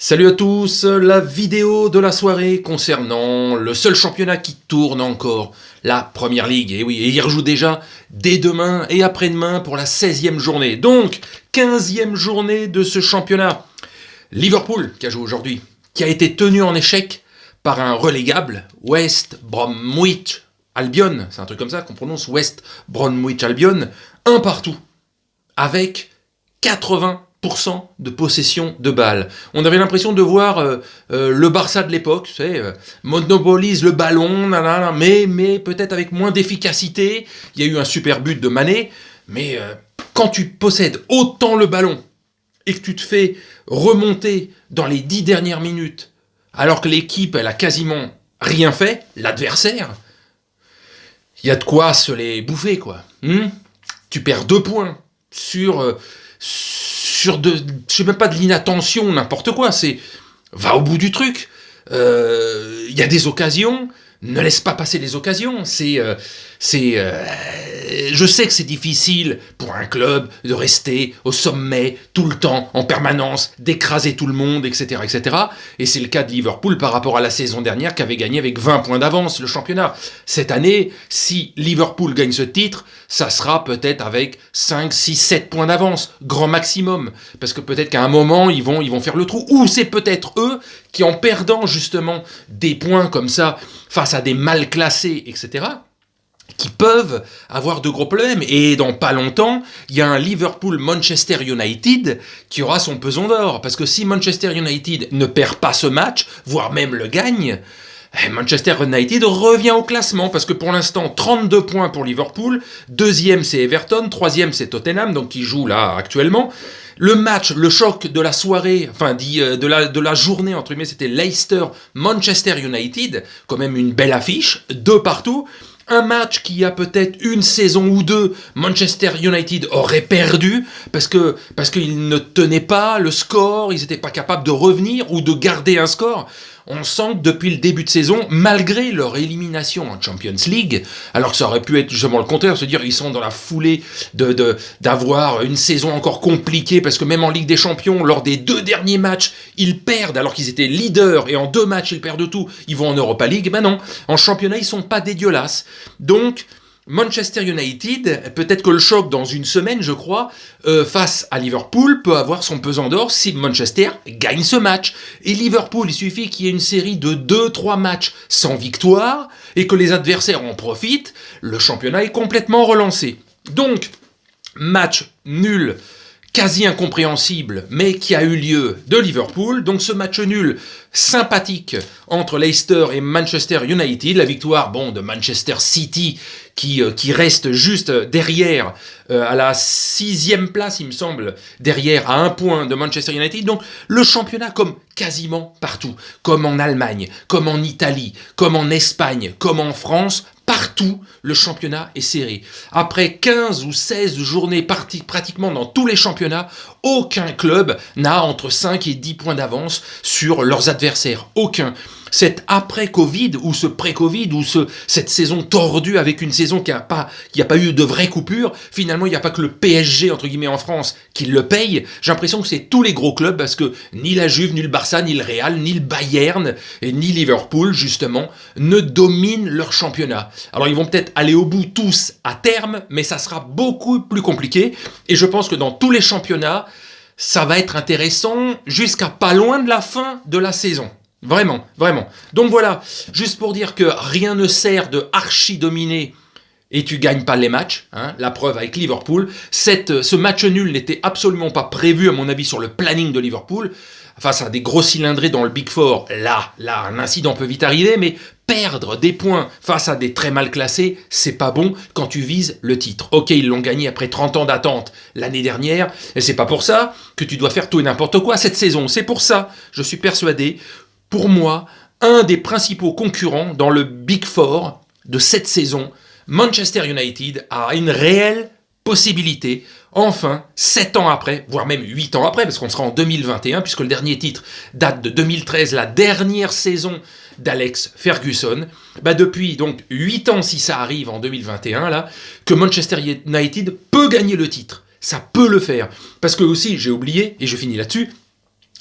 Salut à tous, la vidéo de la soirée concernant le seul championnat qui tourne encore, la Première Ligue. Et oui, et il rejoue déjà dès demain et après-demain pour la 16e journée. Donc, 15e journée de ce championnat. Liverpool, qui a joué aujourd'hui, qui a été tenu en échec par un relégable, West Bromwich Albion, c'est un truc comme ça qu'on prononce, West Bromwich Albion, un partout, avec 80% de possession de balles. On avait l'impression de voir le Barça de l'époque, tu sais, monopolise le ballon, mais peut-être avec moins d'efficacité. Il y a eu un super but de Mané, mais quand tu possèdes autant le ballon et que tu te fais remonter dans les 10 dernières minutes, alors que l'équipe, elle a quasiment rien fait, l'adversaire, il y a de quoi se les bouffer, quoi. Tu perds 2 points sur je sais même pas de l'inattention, n'importe quoi, c'est va au bout du truc. Il y a des occasions, ne laisse pas passer les occasions. Je sais que c'est difficile pour un club de rester au sommet tout le temps, en permanence, d'écraser tout le monde, etc., etc. Et c'est le cas de Liverpool par rapport à la saison dernière qui avait gagné avec 20 points d'avance le championnat. Cette année, si Liverpool gagne ce titre, ça sera peut-être avec 5, 6, 7 points d'avance, grand maximum. Parce que peut-être qu'à un moment, ils vont faire le trou. Ou c'est peut-être eux qui, en perdant justement des points comme ça, face à des mal classés, etc., qui peuvent avoir de gros problèmes. Et dans pas longtemps, il y a un Liverpool-Manchester United qui aura son pesant d'or. Parce que si Manchester United ne perd pas ce match, voire même le gagne, Manchester United revient au classement, parce que pour l'instant, 32 points pour Liverpool, deuxième c'est Everton, troisième c'est Tottenham, donc qui joue là actuellement. Le match, le choc de la soirée, enfin de la journée, entre guillemets, c'était Leicester-Manchester United, quand même une belle affiche, 2 partout. Un match qui a peut-être une saison ou deux, Manchester United aurait perdu parce qu'ils ne tenaient pas le score, ils n'étaient pas capables de revenir ou de garder un score. On sent que depuis le début de saison, malgré leur élimination en Champions League, alors que ça aurait pu être justement le contraire, se dire ils sont dans la foulée d'avoir une saison encore compliquée, parce que même en Ligue des Champions, lors des 2 derniers matchs, ils perdent alors qu'ils étaient leaders, et en 2 matchs ils perdent tout, ils vont en Europa League. Ben non, en championnat ils sont pas dégueulasses. Donc Manchester United, peut-être que le choc dans une semaine, je crois, face à Liverpool, peut avoir son pesant d'or si Manchester gagne ce match. Et Liverpool, il suffit qu'il y ait une série de 2-3 matchs sans victoire, et que les adversaires en profitent, le championnat est complètement relancé. Donc, match nul, quasi incompréhensible, mais qui a eu lieu de Liverpool. Donc ce match nul sympathique entre Leicester et Manchester United, la victoire de Manchester City qui reste juste derrière, à la 6e place il me semble, derrière à 1 point de Manchester United. Donc le championnat comme quasiment partout, comme en Allemagne, comme en Italie, comme en Espagne, comme en France, partout, le championnat est serré. Après 15 ou 16 journées pratiquement dans tous les championnats, aucun club n'a entre 5 et 10 points d'avance sur leurs adversaires. Aucun. Cet après-Covid ou ce pré-Covid ou cette saison tordue avec une saison qui a pas eu de vraie coupure, finalement il n'y a pas que le PSG entre guillemets en France qui le paye. J'ai l'impression que c'est tous les gros clubs, parce que ni la Juve, ni le Barça, ni le Real, ni le Bayern, et ni Liverpool justement ne dominent leur championnat. Alors ils vont peut-être aller au bout tous à terme, mais ça sera beaucoup plus compliqué, et je pense que dans tous les championnats, ça va être intéressant jusqu'à pas loin de la fin de la saison. Vraiment, vraiment. Donc voilà, juste pour dire que rien ne sert de archi-dominer et tu gagnes pas les matchs, la preuve avec Liverpool. Ce match nul n'était absolument pas prévu, à mon avis, sur le planning de Liverpool. Face à des gros cylindrés dans le Big Four, là, un incident peut vite arriver, mais perdre des points face à des très mal classés, c'est pas bon quand tu vises le titre. Ok, ils l'ont gagné après 30 ans d'attente l'année dernière, et c'est pas pour ça que tu dois faire tout et n'importe quoi cette saison. C'est pour ça, je suis persuadé, pour moi, un des principaux concurrents dans le Big Four de cette saison, Manchester United, a une réelle possibilité, enfin, 7 ans après, voire même 8 ans après, parce qu'on sera en 2021, puisque le dernier titre date de 2013, la dernière saison d'Alex Ferguson. Depuis donc 8 ans, si ça arrive en 2021, là, que Manchester United peut gagner le titre. Ça peut le faire. Parce que aussi, j'ai oublié, et je finis là-dessus,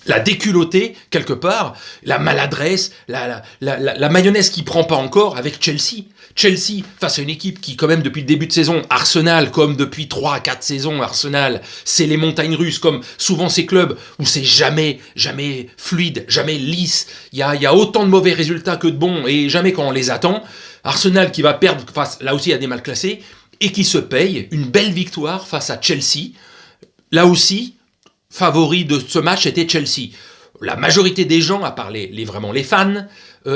la déculottée, quelque part, la maladresse, la mayonnaise qui prend pas encore avec Chelsea. Chelsea, face à une équipe qui, quand même, depuis le début de saison, Arsenal, comme depuis 3 à 4 saisons, Arsenal, c'est les montagnes russes, comme souvent ces clubs où c'est jamais fluide, jamais lisse. Il y a autant de mauvais résultats que de bons, et jamais quand on les attend. Arsenal qui va perdre face, là aussi, à des mal classés, et qui se paye une belle victoire face à Chelsea. Là aussi, favori de ce match était Chelsea. La majorité des gens, à part vraiment les fans,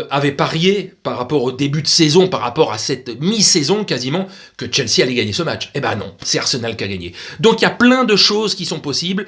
avaient parié par rapport au début de saison, par rapport à cette mi-saison quasiment, que Chelsea allait gagner ce match. Eh ben non, c'est Arsenal qui a gagné. Donc il y a plein de choses qui sont possibles,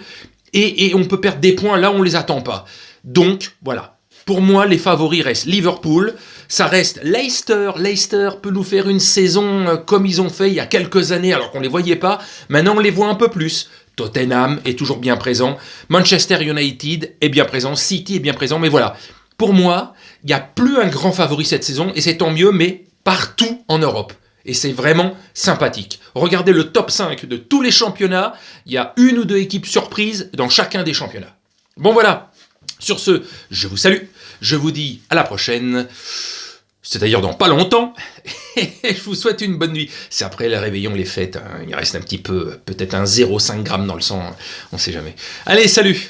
et on peut perdre des points là où on ne les attend pas. Donc voilà. Pour moi, les favoris restent Liverpool, ça reste Leicester. Leicester peut nous faire une saison comme ils ont fait il y a quelques années, alors qu'on ne les voyait pas. Maintenant, on les voit un peu plus. Tottenham est toujours bien présent, Manchester United est bien présent, City est bien présent, mais voilà. Pour moi, il n'y a plus un grand favori cette saison, et c'est tant mieux, mais partout en Europe. Et c'est vraiment sympathique. Regardez le top 5 de tous les championnats, il y a une ou deux équipes surprises dans chacun des championnats. Bon voilà, sur ce, je vous salue, je vous dis à la prochaine, c'est d'ailleurs dans pas longtemps, et je vous souhaite une bonne nuit. C'est après le réveillon, les fêtes, hein. Il reste un petit peu, peut-être un 0,5 g dans le sang, on sait jamais. Allez, salut!